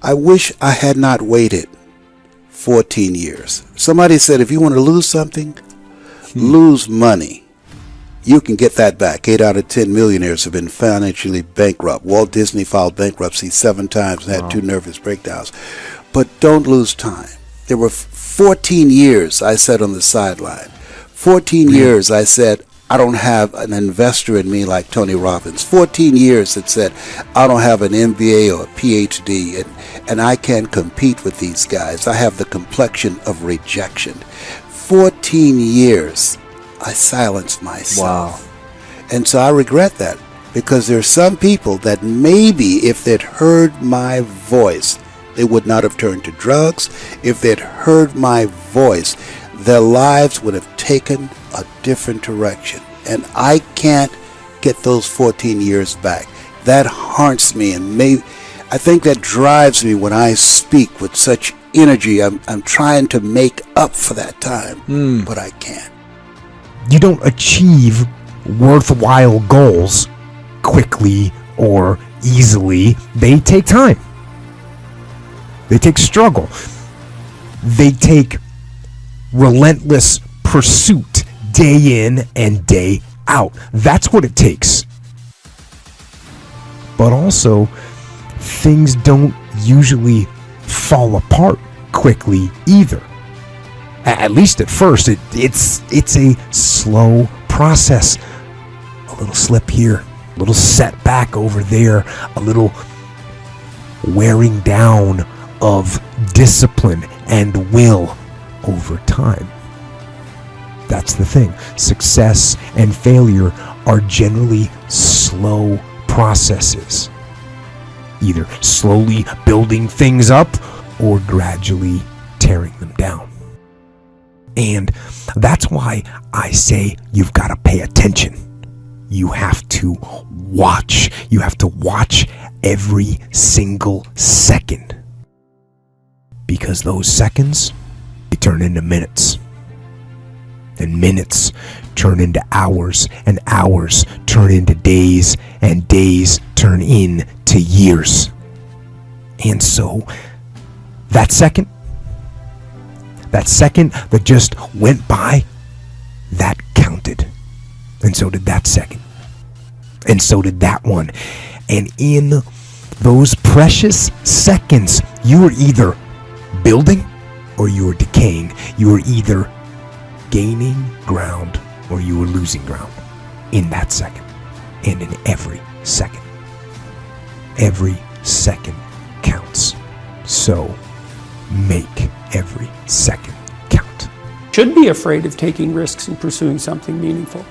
I wish I had not waited 14 years. Somebody said if you want to lose something, lose money. You can get that back. 8 out of 10 millionaires have been financially bankrupt. Walt Disney filed bankruptcy 7 times and had 2 nervous breakdowns. But don't lose time. There were 14 years I sat on the sideline. 14 years I said, I don't have an investor in me like Tony Robbins. 14 years that said, I don't have an MBA or a PhD, and I can't compete with these guys. I have the complexion of rejection. 14 years I silenced myself. Wow. And so I regret that, because there are some people that maybe if they'd heard my voice, they would not have turned to drugs. If they'd heard my voice, their lives would have taken a different direction. And I can't get those 14 years back. That haunts me, and I think that drives me when I speak with such energy. I'm trying to make up for that time, but I can't. You don't achieve worthwhile goals quickly or easily. They take time. They take struggle. They take relentless pursuit day in and day out. That's what it takes. But also, things don't usually fall apart quickly either. At least at first, it's a slow process. A little slip here, a little setback over there, a little wearing down of discipline and will over time. That's the thing. Success and failure are generally slow processes. Either slowly building things up or gradually tearing them down. And that's why I say you've got to pay attention. You have to watch. You have to watch every single second. Because those seconds, they turn into minutes. And minutes turn into hours, and hours turn into days, and days turn into years. And so, that second that just went by, that counted. And so did that second. And so did that one. And in those precious seconds, you were either building or you were decaying. You were either gaining ground or you were losing ground in that second, and in every second. Every second counts. So make every second count. Should be afraid of taking risks and pursuing something meaningful.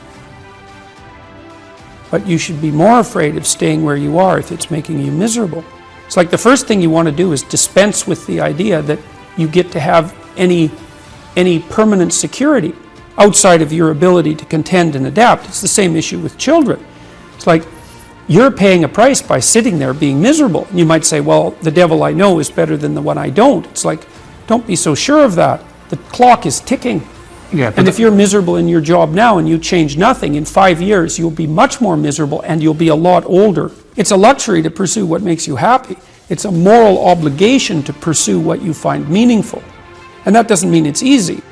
But you should be more afraid of staying where you are if it's making you miserable. It's like the first thing you want to do is dispense with the idea that you get to have any permanent security outside of your ability to contend and adapt. It's the same issue with children. It's like you're paying a price by sitting there being miserable. And you might say, well, the devil I know is better than the one I don't. It's like, don't be so sure of that. The clock is ticking. Yeah, and if you're miserable in your job now and you change nothing, in 5 years you'll be much more miserable and you'll be a lot older. It's a luxury to pursue what makes you happy. It's a moral obligation to pursue what you find meaningful. And that doesn't mean it's easy.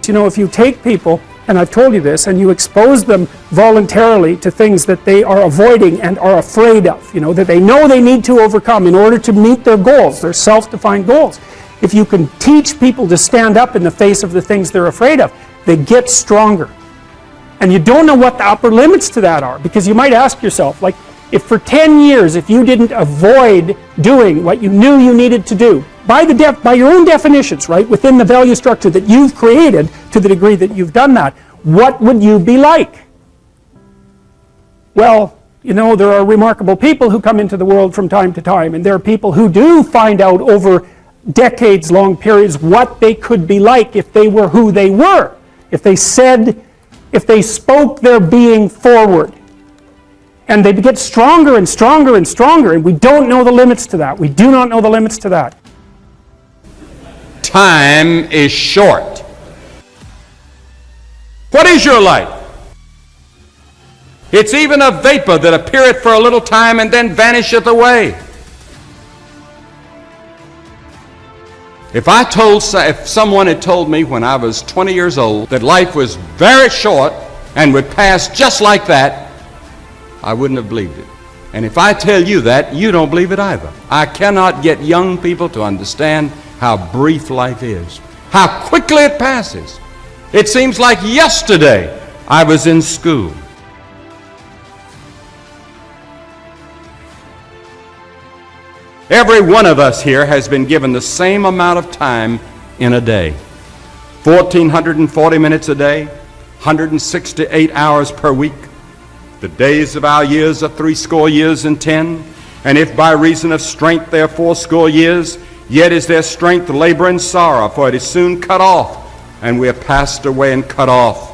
You know, if you take people, and I've told you this, and you expose them voluntarily to things that they are avoiding and are afraid of, you know, that they know they need to overcome in order to meet their goals, their self-defined goals. If you can teach people to stand up in the face of the things they're afraid of, they get stronger. And you don't know what the upper limits to that are, because you might ask yourself, like, if for 10 years, if you didn't avoid doing what you knew you needed to do, by your own definitions, right, within the value structure that you've created, to the degree that you've done that, what would you be like? Well, you know, there are remarkable people who come into the world from time to time, and there are people who do find out over decades-long periods what they could be like if they were who they were, if they spoke their being forward. And they get stronger and stronger and stronger, and we don't know the limits to that. We do not know the limits to that. Time is short. What is your life? It's even a vapor that appeareth for a little time and then vanisheth away. If someone had told me when I was 20 years old that life was very short and would pass just like that, I wouldn't have believed it. And if I tell you that, you don't believe it either. I cannot get young people to understand how brief life is, how quickly it passes. It seems like yesterday I was in school. Every one of us here has been given the same amount of time in a day. 1,440 minutes a day, 168 hours per week. The days of our years are 80 years and 10. And if by reason of strength they are 80 years, yet is their strength labor and sorrow, for it is soon cut off, and we are passed away and cut off.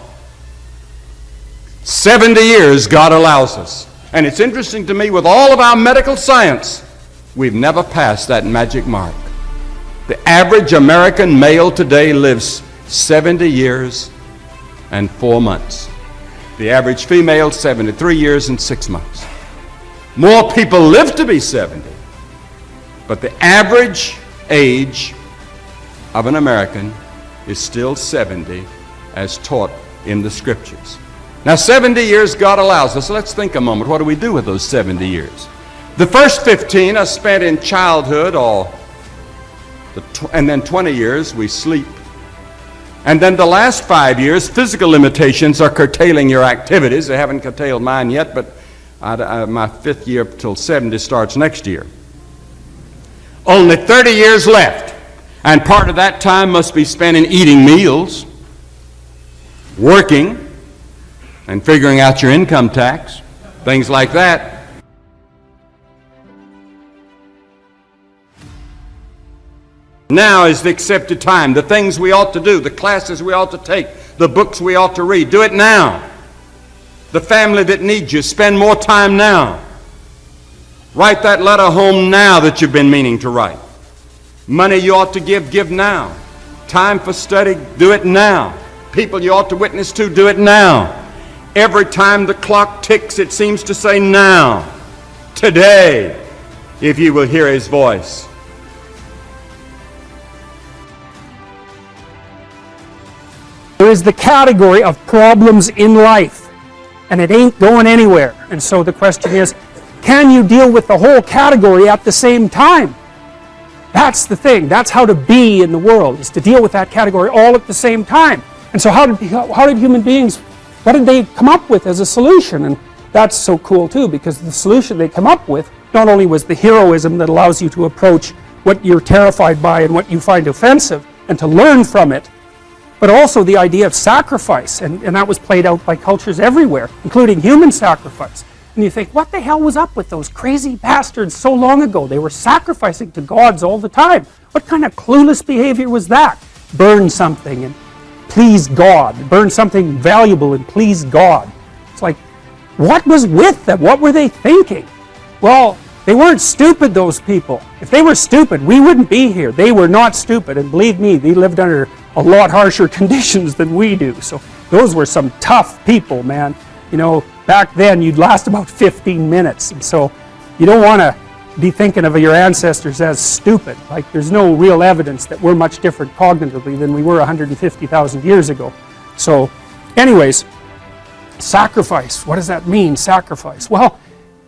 70 years God allows us. And it's interesting to me, with all of our medical science, we've never passed that magic mark. The average American male today lives 70 years and 4 months. The average female, 73 years and 6 months. More people live to be 70, but the average age of an American is still 70 as taught in the Scriptures. Now, 70 years God allows us. Let's think a moment. What do we do with those 70 years? The first 15 are spent in childhood, and then 20 years we sleep. And then the last 5 years, physical limitations are curtailing your activities. They haven't curtailed mine yet, but my 5th year till 70 starts next year. Only 30 years left, and part of that time must be spent in eating meals, working, and figuring out your income tax, things like that. Now is the accepted time. The things we ought to do, the classes we ought to take, the books we ought to read, do it now. The family that needs you, spend more time now. Write that letter home now that you've been meaning to write. Money you ought to give now. Time for study, do it now. People you ought to witness to, do it now. Every time the clock ticks, it seems to say now, today, if you will hear His voice. There is the category of problems in life, and it ain't going anywhere. And so the question is, can you deal with the whole category at the same time? That's the thing. That's how to be in the world, is to deal with that category all at the same time. And so how did human beings, what did they come up with as a solution? And that's so cool too, because the solution they come up with not only was the heroism that allows you to approach what you're terrified by and what you find offensive and to learn from it, but also the idea of sacrifice, and that was played out by cultures everywhere, including human sacrifice. And you think, what the hell was up with those crazy bastards so long ago? They were sacrificing to gods all the time. What kind of clueless behavior was that? Burn something and please God. Burn something valuable and please God. It's like, what was with them? What were they thinking? Well, they weren't stupid, those people. If they were stupid, we wouldn't be here. They were not stupid, and believe me, they lived under a lot harsher conditions than we do. So those were some tough people, man. You know, back then you'd last about 15 minutes. And so you don't want to be thinking of your ancestors as stupid. Like, there's no real evidence that we're much different cognitively than we were 150,000 years ago. So anyways, sacrifice. What does that mean, sacrifice? Well,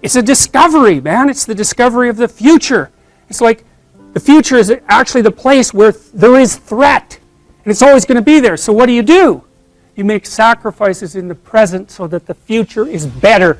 it's a discovery, man. It's the discovery of the future. It's like the future is actually the place where there is threat. And it's always going to be there. So what do? You make sacrifices in the present so that the future is better